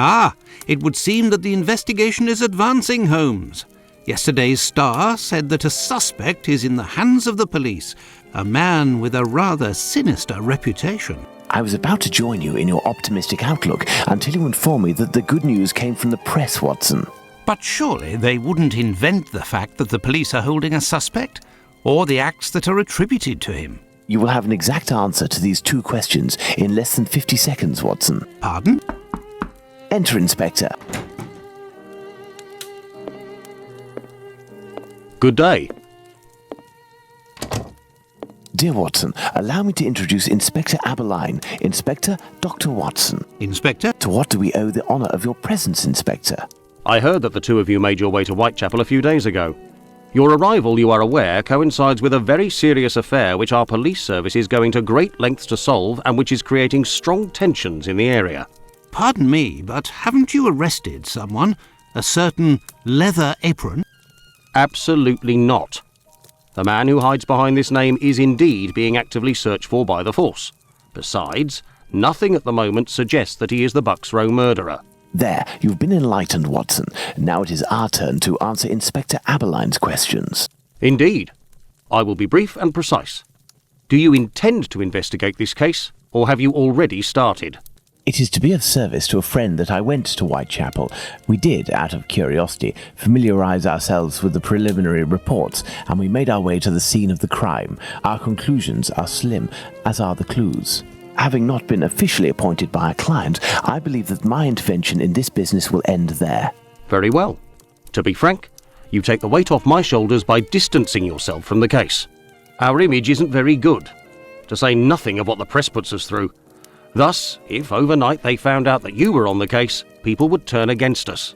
Ah, it would seem that the investigation is advancing, Holmes. Yesterday's Star said that a suspect is in the hands of the police, a man with a rather sinister reputation. I was about to join you in your optimistic outlook until you informed me that the good news came from the press, Watson. But surely they wouldn't invent the fact that the police are holding a suspect, or the acts that are attributed to him. You will have an exact answer to these 2 questions in less than 50 seconds, Watson. Pardon? Enter, Inspector. Good day. Dear Watson, allow me to introduce Inspector Aberline, Inspector Dr. Watson. Inspector? To what do we owe the honour of your presence, Inspector? I heard that the 2 of you made your way to Whitechapel a few days ago. Your arrival, you are aware, coincides with a very serious affair which our police service is going to great lengths to solve and which is creating strong tensions in the area. Pardon me, but haven't you arrested someone? A certain Leather Apron? Absolutely not. The man who hides behind this name is indeed being actively searched for by the force. Besides, nothing at the moment suggests that he is the Bucks Row murderer. There, you've been enlightened, Watson. Now it is our turn to answer Inspector Aberline's questions. Indeed. I will be brief and precise. Do you intend to investigate this case, or have you already started? It is to be of service to a friend that I went to Whitechapel. We did, out of curiosity, familiarise ourselves with the preliminary reports, and we made our way to the scene of the crime. Our conclusions are slim, as are the clues. Having not been officially appointed by a client, I believe that my intervention in this business will end there. Very well. To be frank, you take the weight off my shoulders by distancing yourself from the case. Our image isn't very good, to say nothing of what the press puts us through. Thus, if overnight they found out that you were on the case, people would turn against us.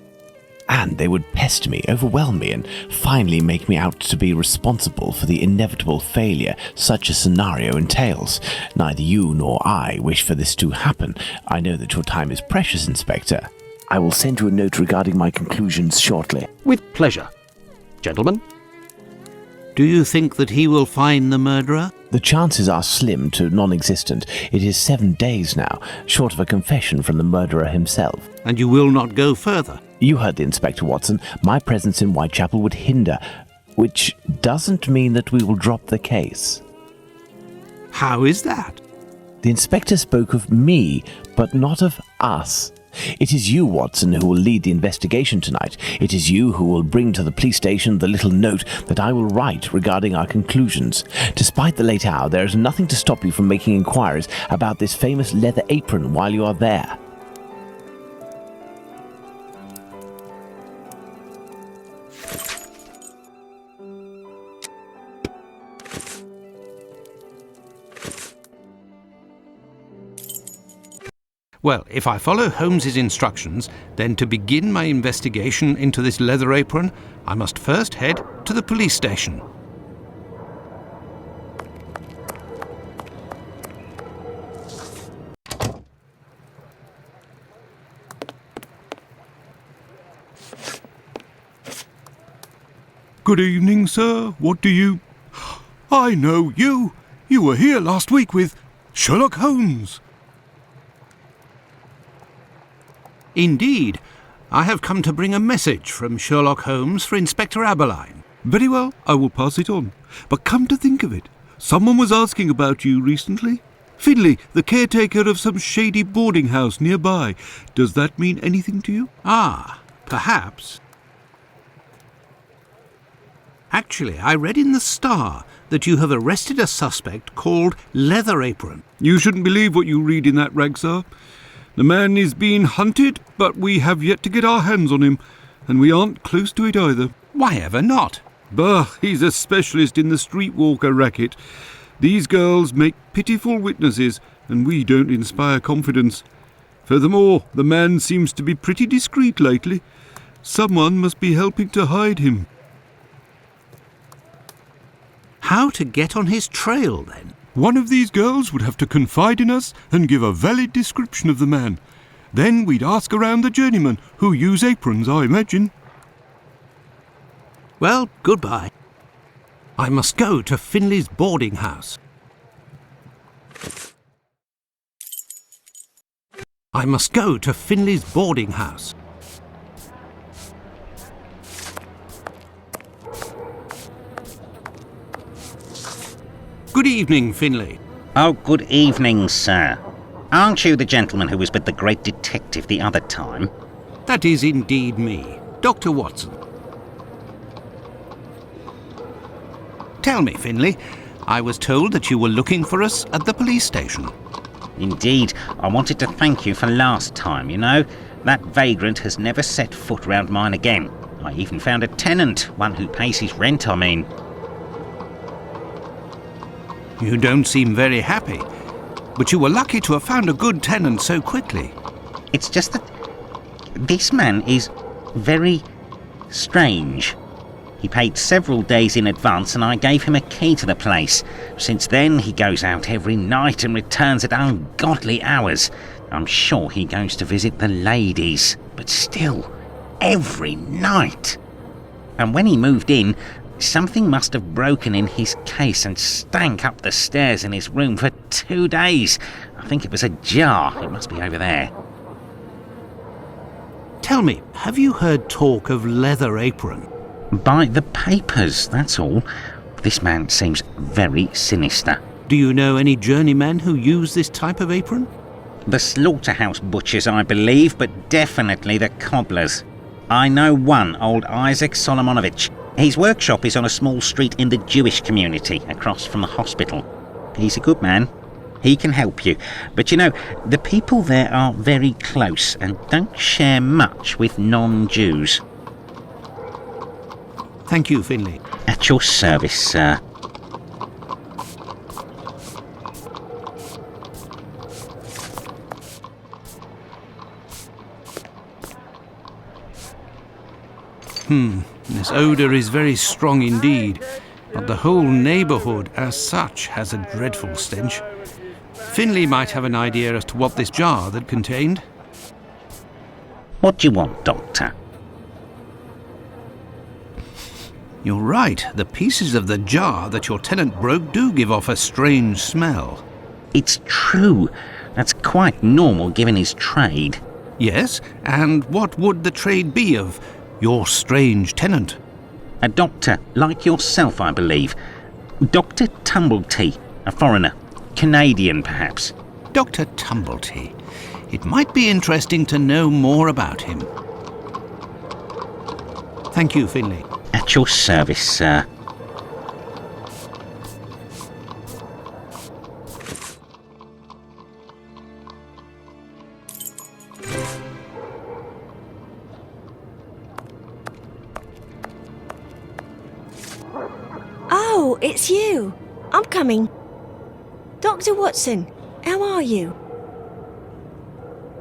And they would pester me, overwhelm me, and finally make me out to be responsible for the inevitable failure such a scenario entails. Neither you nor I wish for this to happen. I know that your time is precious, Inspector. I will send you a note regarding my conclusions shortly. With pleasure. Gentlemen? Do you think that he will find the murderer? The chances are slim to non-existent. It is 7 days now, short of a confession from the murderer himself. And you will not go further? You heard the Inspector, Watson. My presence in Whitechapel would hinder, which doesn't mean that we will drop the case. How is that? The Inspector spoke of me, but not of us. It is you, Watson, who will lead the investigation tonight. It is you who will bring to the police station the little note that I will write regarding our conclusions. Despite the late hour, there is nothing to stop you from making inquiries about this famous Leather Apron while you are there. Well, if I follow Holmes's instructions, then to begin my investigation into this Leather Apron, I must first head to the police station. Good evening, sir. What do you... I know you. You were here last week with Sherlock Holmes. Indeed. I have come to bring a message from Sherlock Holmes for Inspector Aberline. Very well, I will pass it on. But come to think of it, someone was asking about you recently. Finley, the caretaker of some shady boarding house nearby. Does that mean anything to you? Ah, perhaps. Actually, I read in the Star that you have arrested a suspect called Leather Apron. You shouldn't believe what you read in that rag, sir. The man is being hunted, but we have yet to get our hands on him, and we aren't close to it either. Why ever not? Bah, he's a specialist in the streetwalker racket. These girls make pitiful witnesses, and we don't inspire confidence. Furthermore, the man seems to be pretty discreet lately. Someone must be helping to hide him. How to get on his trail, then? One of these girls would have to confide in us and give a valid description of the man. Then we'd ask around the journeymen, who use aprons, I imagine. Well, goodbye. I must go to Finley's boarding house. I must go to Finley's boarding house. Good evening, Finley. Oh, good evening, sir. Aren't you the gentleman who was with the great detective the other time? That is indeed me, Dr. Watson. Tell me, Finley, I was told that you were looking for us at the police station. Indeed, I wanted to thank you for last time, you know. That vagrant has never set foot round mine again. I even found a tenant, one who pays his rent, I mean. You don't seem very happy, but you were lucky to have found a good tenant so quickly. It's just that this man is very strange. He paid several days in advance and I gave him a key to the place. Since then he goes out every night and returns at ungodly hours. I'm sure he goes to visit the ladies, but still, every night. And when he moved in, something must have broken in his case and stank up the stairs in his room for 2 days. I think it was a jar. It must be over there. Tell me, have you heard talk of Leather Apron? By the papers, that's all. This man seems very sinister. Do you know any journeymen who use this type of apron? The slaughterhouse butchers, I believe, but definitely the cobblers. I know one, old Isaac Solomonovich. His workshop is on a small street in the Jewish community, across from the hospital. He's a good man. He can help you. But you know, the people there are very close and don't share much with non-Jews. Thank you, Finley. At your service, sir. This odour is very strong indeed, but the whole neighbourhood as such has a dreadful stench. Finley might have an idea as to what this jar that contained. What do you want, Doctor? You're right, the pieces of the jar that your tenant broke do give off a strange smell. It's true. That's quite normal given his trade. Yes, and what would the trade be of your strange tenant? A doctor, like yourself, I believe. Dr. Tumblety, a foreigner. Canadian, perhaps. Dr. Tumblety. It might be interesting to know more about him. Thank you, Finley. At your service, sir. Oh, it's you. I'm coming. Dr. Watson, how are you?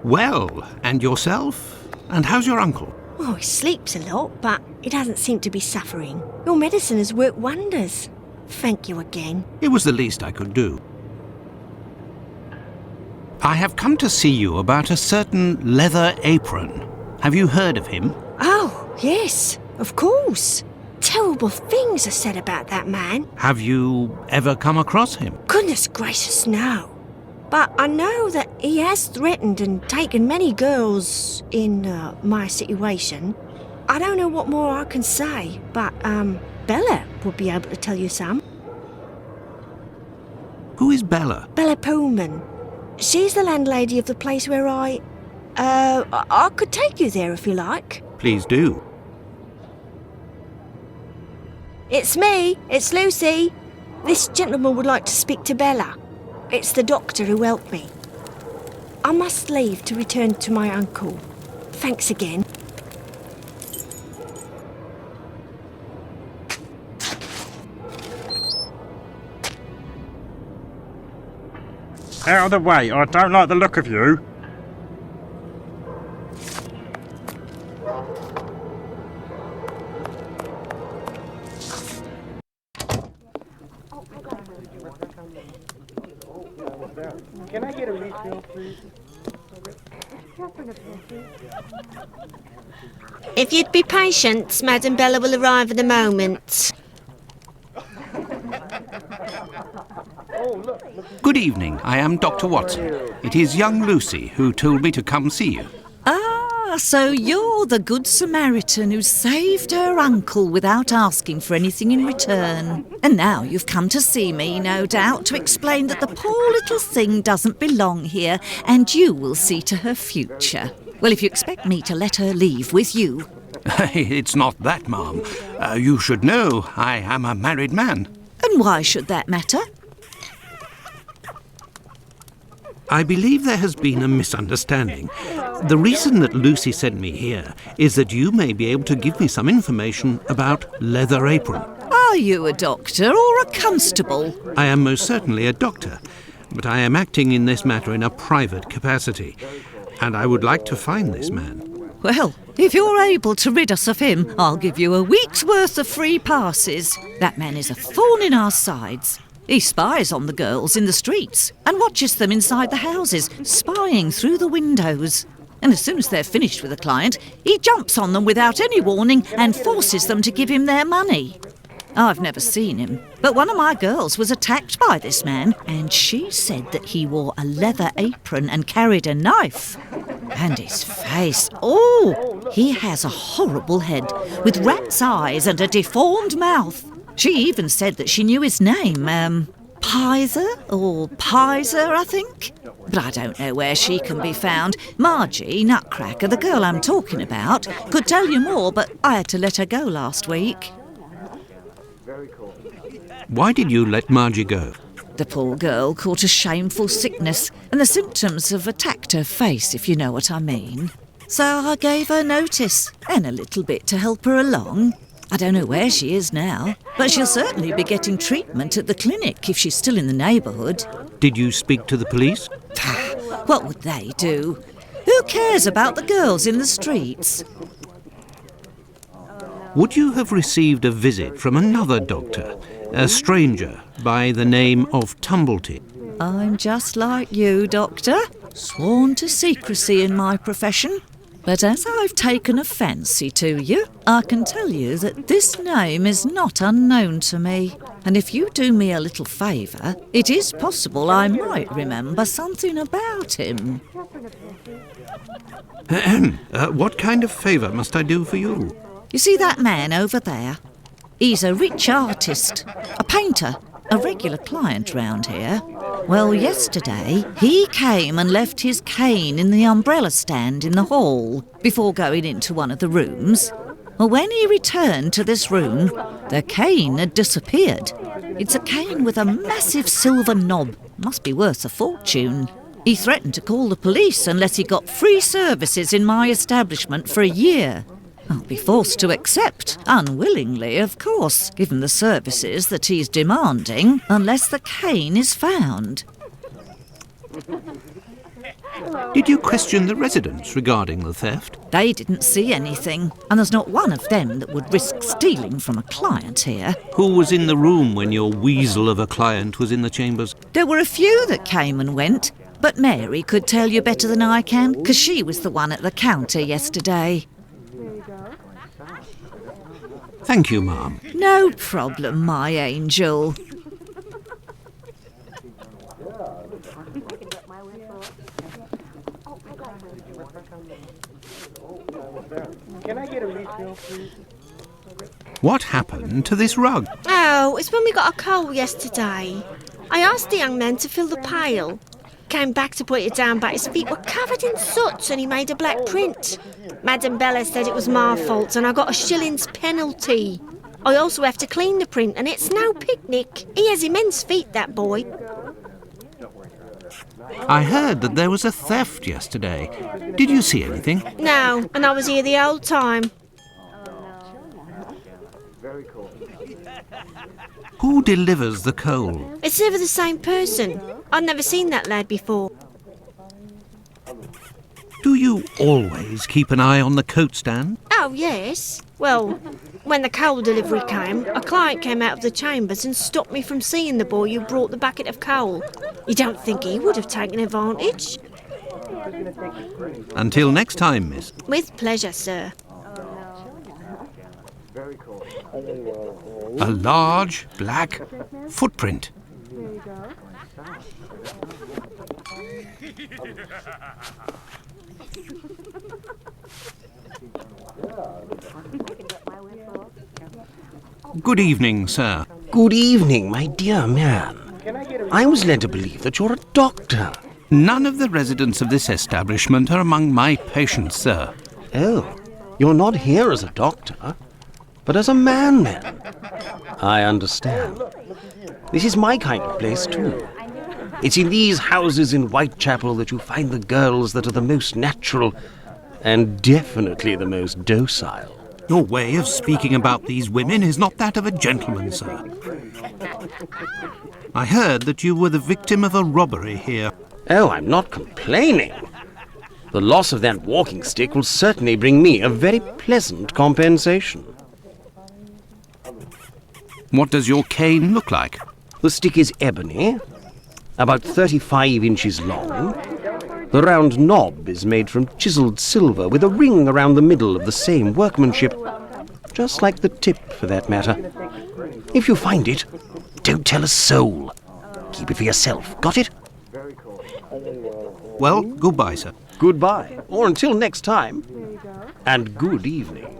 Well, and yourself? And how's your uncle? Oh, he sleeps a lot, but he doesn't seem to be suffering. Your medicine has worked wonders. Thank you again. It was the least I could do. I have come to see you about a certain Leather Apron. Have you heard of him? Oh, yes, of course. Terrible things are said about that man. Have you ever come across him? Goodness gracious, no. But I know that he has threatened and taken many girls in my situation. I don't know what more I can say, but Bella will be able to tell you some. Who is Bella? Bella Pullman. She's the landlady of the place where I could take you there if you like. Please do. It's me, it's Lucy. This gentleman would like to speak to Bella. It's the doctor who helped me. I must leave to return to my uncle. Thanks again. Out of the way, I don't like the look of you. Can I get a refill, please? If you'd be patient, Madam Bella will arrive in a moment. Good evening. I am Dr. Watson. It is young Lucy who told me to come see you. Ah, so you're the Good Samaritan who saved her uncle without asking for anything in return. And now you've come to see me, no doubt, to explain that the poor little thing doesn't belong here, and you will see to her future. Well, if you expect me to let her leave with you... It's not that, ma'am. You should know I am a married man. And why should that matter? I believe there has been a misunderstanding. The reason that Lucy sent me here is that you may be able to give me some information about Leather Apron. Are you a doctor or a constable? I am most certainly a doctor, but I am acting in this matter in a private capacity, and I would like to find this man. Well, if you're able to rid us of him, I'll give you a week's worth of free passes. That man is a thorn in our sides. He spies on the girls in the streets and watches them inside the houses, spying through the windows. And as soon as they're finished with a client, he jumps on them without any warning and forces them to give him their money. I've never seen him, but one of my girls was attacked by this man, and she said that he wore a leather apron and carried a knife. And his face, he has a horrible head with rat's eyes and a deformed mouth. She even said that she knew his name, Pizer, I think. But I don't know where she can be found. Margie, Nutcracker, the girl I'm talking about, could tell you more, but I had to let her go last week. Why did you let Margie go? The poor girl caught a shameful sickness, and the symptoms have attacked her face, if you know what I mean. So I gave her notice, and a little bit to help her along. I don't know where she is now, but she'll certainly be getting treatment at the clinic if she's still in the neighbourhood. Did you speak to the police? What would they do? Who cares about the girls in the streets? Would you have received a visit from another doctor, a stranger by the name of Tumbleton? I'm just like you, Doctor, sworn to secrecy in my profession. But as I've taken a fancy to you, I can tell you that this name is not unknown to me. And if you do me a little favour, it is possible I might remember something about him. What kind of favour must I do for you? You see that man over there? He's a rich artist, a painter, a regular client round here. Well, yesterday, he came and left his cane in the umbrella stand in the hall before going into one of the rooms. Well, when he returned to this room, the cane had disappeared. It's a cane with a massive silver knob. Must be worth a fortune. He threatened to call the police unless he got free services in my establishment for a year. I'll be forced to accept, unwillingly, of course, given the services that he's demanding, unless the cane is found. Did you question the residents regarding the theft? They didn't see anything, and there's not one of them that would risk stealing from a client here. Who was in the room when your weasel of a client was in the chambers? There were a few that came and went, but Mary could tell you better than I can, because she was the one at the counter yesterday. Thank you, ma'am. No problem, my angel. What happened to this rug? Oh, it's when we got a coal yesterday. I asked the young man to fill the pail. Came back to put it down, but his feet were covered in soot and he made a black print. Madam Bella said it was my fault and I got a shilling's penalty. I also have to clean the print and it's no picnic. He has immense feet, that boy. I heard that there was a theft yesterday. Did you see anything? No, and I was here the whole time. Who delivers the coal? It's never the same person. I've never seen that lad before. Do you always keep an eye on the coat stand? Oh, yes. Well, when the coal delivery came, a client came out of the chambers and stopped me from seeing the boy who brought the bucket of coal. You don't think he would have taken advantage? Until next time, miss. With pleasure, sir. A large black footprint. Good evening, sir. Good evening, my dear man. I was led to believe that you're a doctor. None of the residents of this establishment are among my patients, sir. Oh, you're not here as a doctor, but as a man, then. I understand. This is my kind of place, too. It's in these houses in Whitechapel that you find the girls that are the most natural and definitely the most docile. Your way of speaking about these women is not that of a gentleman, sir. I heard that you were the victim of a robbery here. Oh, I'm not complaining. The loss of that walking stick will certainly bring me a very pleasant compensation. What does your cane look like? The stick is ebony, about 35 inches long. The round knob is made from chiseled silver with a ring around the middle of the same workmanship, just like the tip, for that matter. If you find it, don't tell a soul. Keep it for yourself. Got it? Well, goodbye, sir. Goodbye, or until next time. And good evening.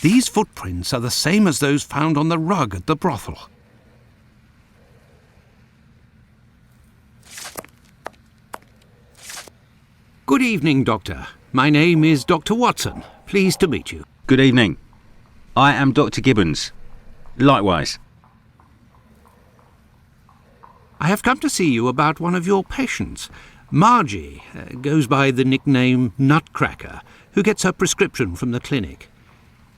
These footprints are the same as those found on the rug at the brothel. Good evening, Doctor. My name is Dr. Watson. Pleased to meet you. Good evening. I am Dr. Gibbons. Likewise. I have come to see you about one of your patients. Margie goes by the nickname Nutcracker, who gets her prescription from the clinic.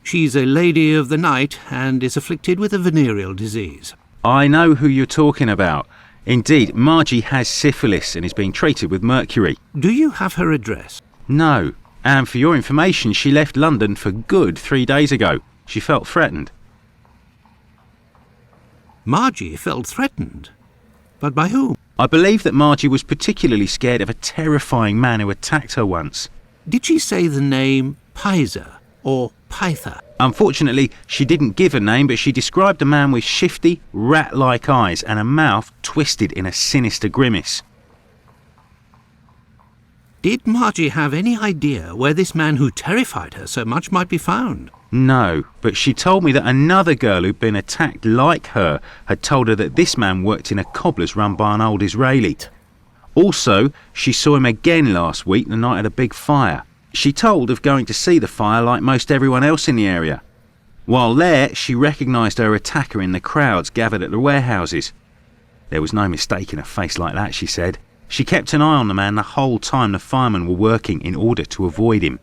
She's a lady of the night and is afflicted with a venereal disease. I know who you're talking about. Indeed, Margie has syphilis and is being treated with mercury. Do you have her address? No. And for your information, she left London for good 3 days ago. She felt threatened. Margie felt threatened? But by whom? I believe that Margie was particularly scared of a terrifying man who attacked her once. Did she say the name Pizer or Pyther? Unfortunately, she didn't give a name, but she described a man with shifty, rat-like eyes and a mouth twisted in a sinister grimace. Did Margie have any idea where this man who terrified her so much might be found? No, but she told me that another girl who'd been attacked like her had told her that this man worked in a cobbler's run by an old Israelite. Also, she saw him again last week, the night of the big fire. She told of going to see the fire like most everyone else in the area. While there, she recognised her attacker in the crowds gathered at the warehouses. There was no mistaking a face like that, she said. She kept an eye on the man the whole time the firemen were working in order to avoid him.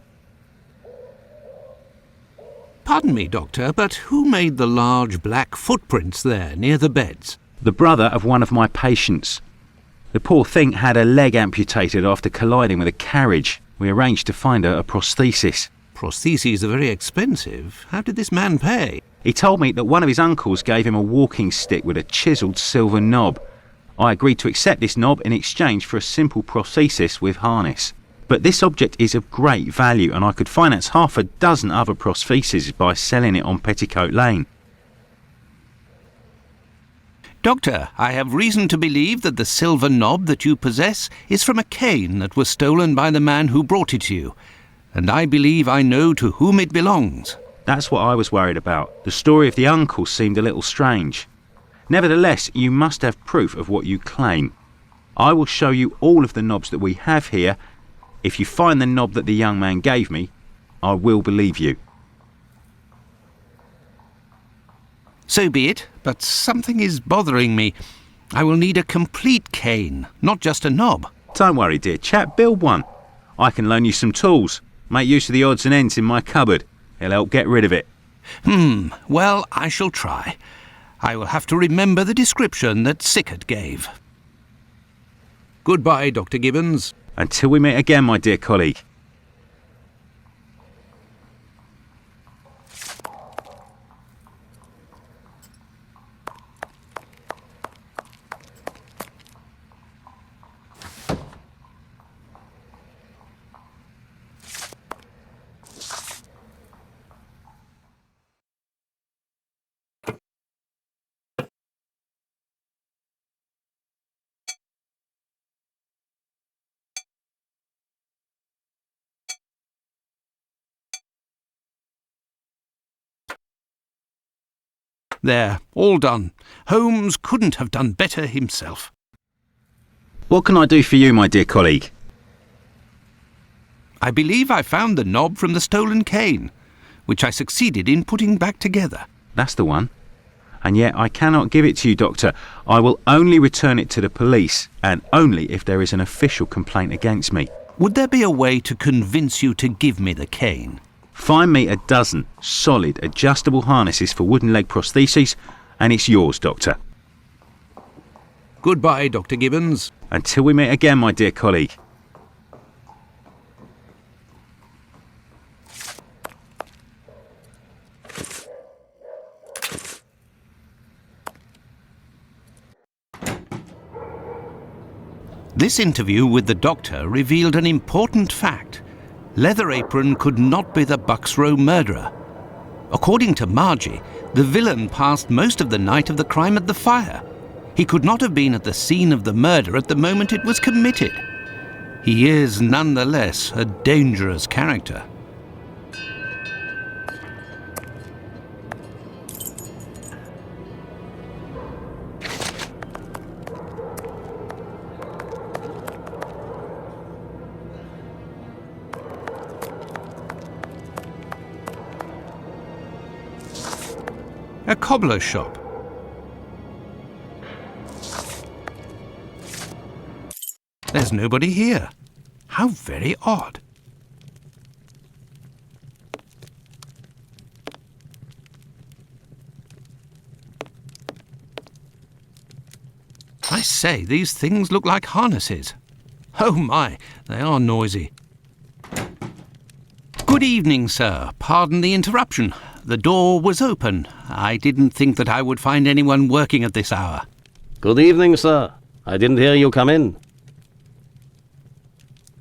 Pardon me, Doctor, but who made the large black footprints there near the beds? The brother of one of my patients. The poor thing had her leg amputated after colliding with a carriage. We arranged to find her a prosthesis. Prostheses are very expensive. How did this man pay? He told me that one of his uncles gave him a walking stick with a chiselled silver knob. I agreed to accept this knob in exchange for a simple prosthesis with harness. But this object is of great value, and I could finance half a dozen other prostheses by selling it on Petticoat Lane. Doctor, I have reason to believe that the silver knob that you possess is from a cane that was stolen by the man who brought it to you, and I believe I know to whom it belongs. That's what I was worried about. The story of the uncle seemed a little strange. Nevertheless, you must have proof of what you claim. I will show you all of the knobs that we have here. If you find the knob that the young man gave me, I will believe you. So be it, but something is bothering me. I will need a complete cane, not just a knob. Don't worry, dear chap, build one. I can loan you some tools. Make use of the odds and ends in my cupboard. It'll help get rid of it. Well, I shall try. I will have to remember the description that Sickert gave. Goodbye, Dr. Gibbons. Until we meet again, my dear colleague. There, all done. Holmes couldn't have done better himself. What can I do for you, my dear colleague? I believe I found the knob from the stolen cane, which I succeeded in putting back together. That's the one. And yet I cannot give it to you, Doctor. I will only return it to the police, and only if there is an official complaint against me. Would there be a way to convince you to give me the cane? Find me a dozen solid adjustable harnesses for wooden leg prostheses, and it's yours, Doctor. Goodbye, Dr. Gibbons. Until we meet again, my dear colleague. This interview with the doctor revealed an important fact. Leather Apron could not be the Bucks Row murderer. According to Margie, the villain passed most of the night of the crime at the fire. He could not have been at the scene of the murder at the moment it was committed. He is nonetheless a dangerous character. A cobbler's shop. There's nobody here. How very odd. I say, these things look like harnesses. Oh my, they are noisy. Good evening, sir. Pardon the interruption. The door was open. I didn't think that I would find anyone working at this hour. Good evening, sir. I didn't hear you come in.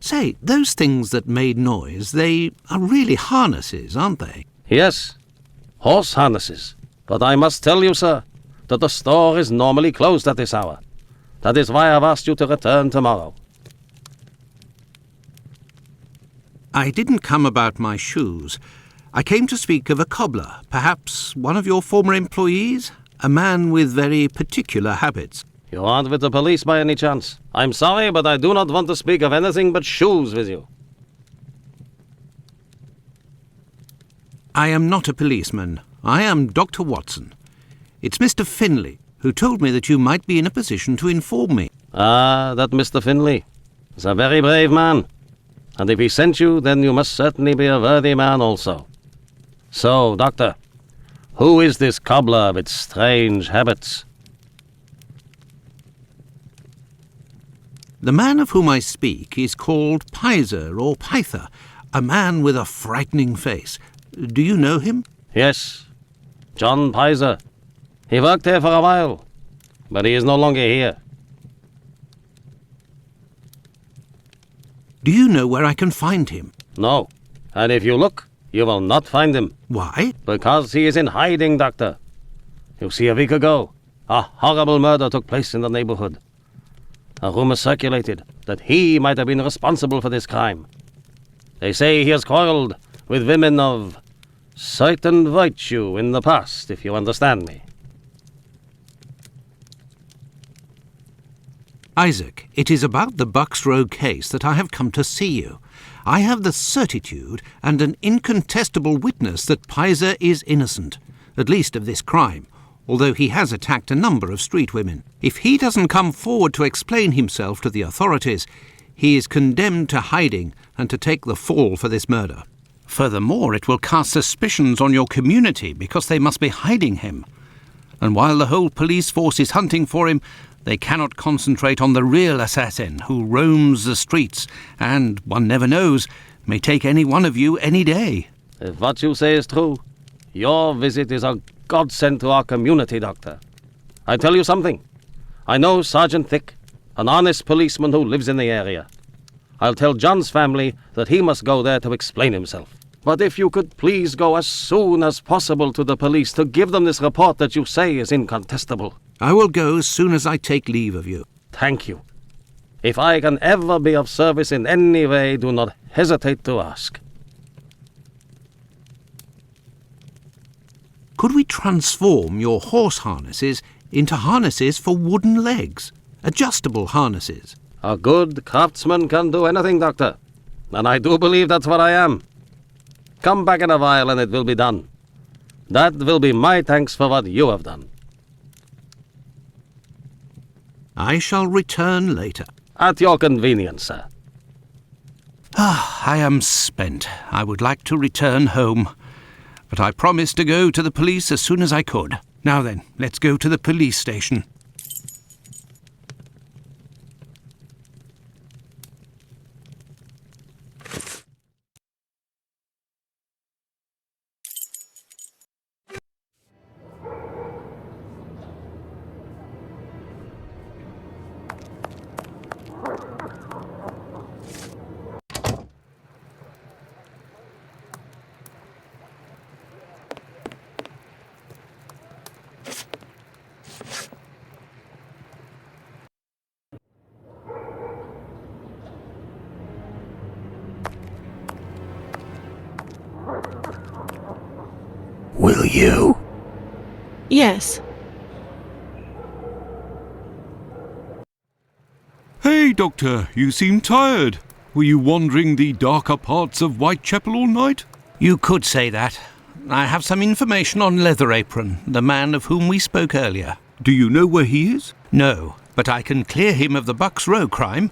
Say, those things that made noise, they are really harnesses, aren't they? Yes, horse harnesses. But I must tell you, sir, that the store is normally closed at this hour. That is why I've asked you to return tomorrow. I didn't come about my shoes. I came to speak of a cobbler, perhaps one of your former employees, a man with very particular habits. You aren't with the police by any chance? I'm sorry, but I do not want to speak of anything but shoes with you. I am not a policeman. I am Dr. Watson. It's Mr. Finley, who told me that you might be in a position to inform me. Ah, that Mr. Finley is a very brave man. And if he sent you, then you must certainly be a worthy man also. So, Doctor, who is this cobbler with strange habits? The man of whom I speak is called Pizer or Pyther, a man with a frightening face. Do you know him? Yes, John Pizer. He worked here for a while, but he is no longer here. Do you know where I can find him? No, and if you look, you will not find him. Why? Because he is in hiding, Doctor. You see, a week ago, a horrible murder took place in the neighborhood. A rumor circulated that he might have been responsible for this crime. They say he has quarreled with women of certain virtue in the past, if you understand me. Isaac, it is about the Bucks Row case that I have come to see you. I have the certitude and an incontestable witness that Pizer is innocent, at least of this crime, although he has attacked a number of street women. If he doesn't come forward to explain himself to the authorities, he is condemned to hiding and to take the fall for this murder. Furthermore, it will cast suspicions on your community because they must be hiding him. And while the whole police force is hunting for him, they cannot concentrate on the real assassin who roams the streets and, one never knows, may take any one of you any day. If what you say is true, your visit is a godsend to our community, Doctor. I tell you something. I know Sergeant Thick, an honest policeman who lives in the area. I'll tell John's family that he must go there to explain himself. But if you could please go as soon as possible to the police to give them this report that you say is incontestable. I will go as soon as I take leave of you. Thank you. If I can ever be of service in any way, do not hesitate to ask. Could we transform your horse harnesses into harnesses for wooden legs? Adjustable harnesses. A good craftsman can do anything, Doctor. And I do believe that's what I am. Come back in a while and it will be done. That will be my thanks for what you have done. I shall return later. At your convenience, sir. I am spent. I would like to return home. But I promised to go to the police as soon as I could. Now then, let's go to the police station. Will you? Yes. Hey, Doctor, you seem tired. Were you wandering the darker parts of Whitechapel all night? You could say that. I have some information on Leather Apron, the man of whom we spoke earlier. Do you know where he is? No, but I can clear him of the Bucks Row crime.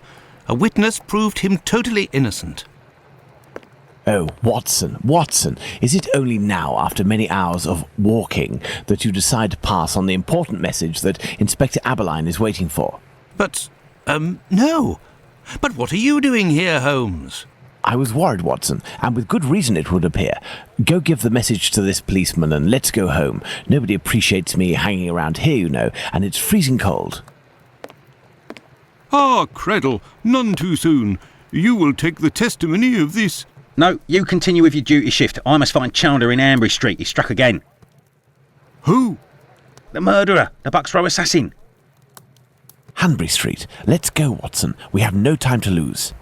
A witness proved him totally innocent. Oh, Watson, is it only now, after many hours of walking, that you decide to pass on the important message that Inspector Aberline is waiting for? But, no. But what are you doing here, Holmes? I was worried, Watson, and with good reason it would appear. Go give the message to this policeman and let's go home. Nobody appreciates me hanging around here, you know, and it's freezing cold. Ah, Creddle, none too soon. You will take the testimony of this. No, you continue with your duty shift. I must find Chandler in Ambury Street. He struck again. Who? The murderer, the Bucks Row assassin. Hanbury Street. Let's go, Watson. We have no time to lose.